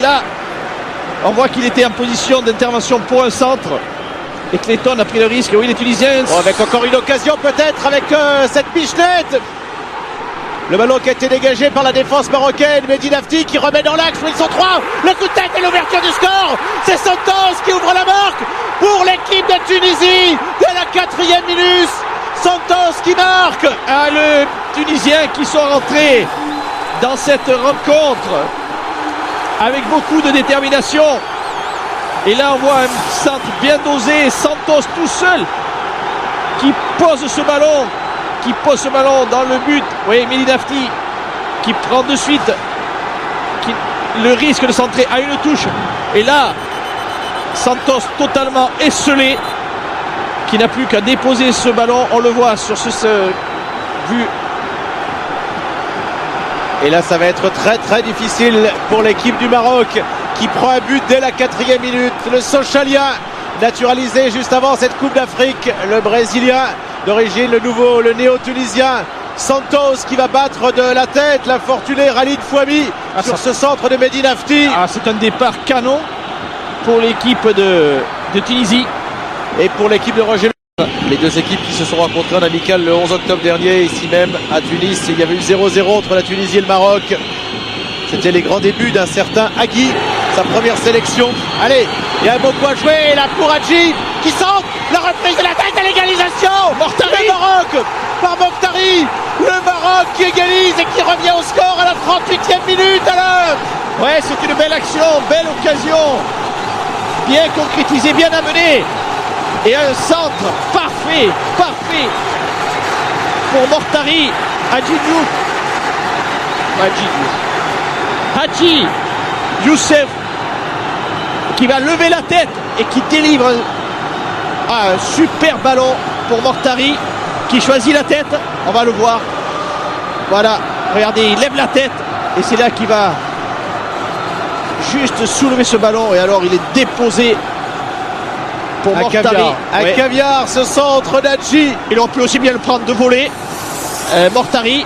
Là, on voit qu'il était en position d'intervention pour un centre. Et Clayton a pris le risque. Oui, les Tunisiens. Oh, avec encore une occasion peut-être avec cette pichenette. Le ballon qui a été dégagé par la défense marocaine. Mehdi Nafti qui remet dans l'axe. Ils sont trois. Le coup de tête et l'ouverture du score. C'est Santos qui ouvre la marque pour l'équipe de Tunisie dès la 4e minute. Santos qui marque. Ah, le Tunisien qui sont rentrés dans cette rencontre avec beaucoup de détermination. Et là on voit un centre bien dosé, Santos tout seul qui pose ce ballon dans le but. Oui, Mehdi Nafti qui prend de suite le risque de centrer à une touche. Et là Santos totalement esselé, qui n'a plus qu'à déposer ce ballon. On le voit sur ce vue. Et là ça va être très très difficile pour l'équipe du Maroc qui prend un but dès la 4e minute. Le Sochalia, naturalisé juste avant cette Coupe d'Afrique, le Brésilien d'origine, le néo-tunisien Santos qui va battre de la tête l'infortuné Khalid Fouami sur ce centre de Mehdi Nafti. C'est un départ canon pour l'équipe de Tunisie et pour l'équipe de Roger. Les deux équipes qui se sont rencontrées en amical le 11 octobre dernier ici même à Tunis. Il y avait eu 0-0 entre la Tunisie et le Maroc. C'était les grands débuts d'un certain Agui, sa première sélection. Allez, il y a beaucoup à jouer. Et là pour Hadji qui centre, la reprise de la tête à l'égalisation. Le Maroc par Mokhtari. Le Maroc qui égalise et qui revient au score à la 38e minute à l'heure. Ouais, c'est une belle action, belle occasion. Bien concrétisé, bien amené. Et un centre parfait pour Mokhtari. Hadji Youssef qui va lever la tête et qui délivre un super ballon pour Mokhtari qui choisit la tête. On va le voir. Voilà, regardez, il lève la tête et c'est là qu'il va juste soulever ce ballon. Et alors il est déposé pour Mokhtari. Un caviar, ce centre d'Hadji. Il aurait pu aussi bien le prendre de voler. Mokhtari.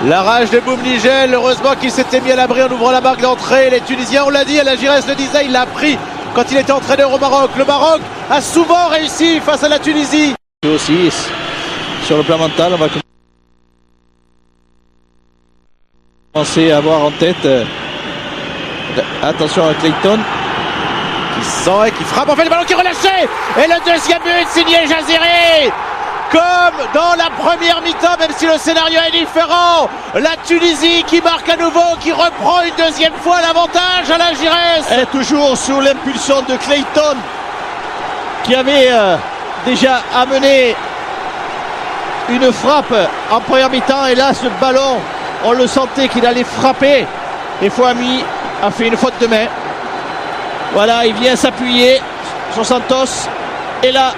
La rage de Boumnigel, heureusement qu'il s'était mis à l'abri en ouvrant la marque d'entrée. Les Tunisiens, on l'a dit, la Giresse le disait, il l'a pris quand il était entraîneur au Maroc. Le Maroc a souvent réussi face à la Tunisie. Aussi, sur le plan mental, on va commencer à avoir en tête. Attention à Clayton. Qui sent et qui frappe, on fait le ballon qui est relâché. Et le deuxième but signé Jaziri. Comme dans la première mi-temps, même si le scénario est différent, la Tunisie qui marque à nouveau, qui reprend une deuxième fois l'avantage à la Giresse. Elle est toujours sous l'impulsion de Clayton, qui avait déjà amené une frappe en première mi-temps. Et là, ce ballon, on le sentait qu'il allait frapper. Et Fouami a fait une faute de main. Voilà, il vient s'appuyer sur Santos. Et là,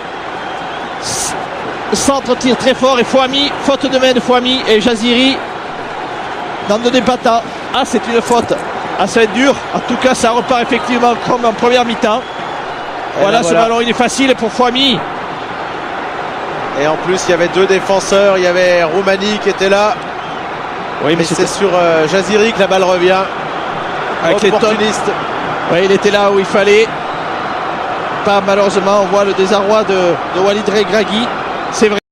centre tire très fort et Fouami, faute de main de Fouami et Jaziri dans le débattant. C'est une faute. Ça va être dur. En tout cas, ça repart effectivement comme en première mi-temps. Voilà, ce ballon, il est facile pour Fouami. Et en plus, il y avait deux défenseurs. Il y avait Roumani qui était là. Oui, mais c'est sur Jaziri que la balle revient. Avec opportuniste. Oui, il était là où il fallait. Pas malheureusement, on voit le désarroi de Walid Regragui. C'est vrai.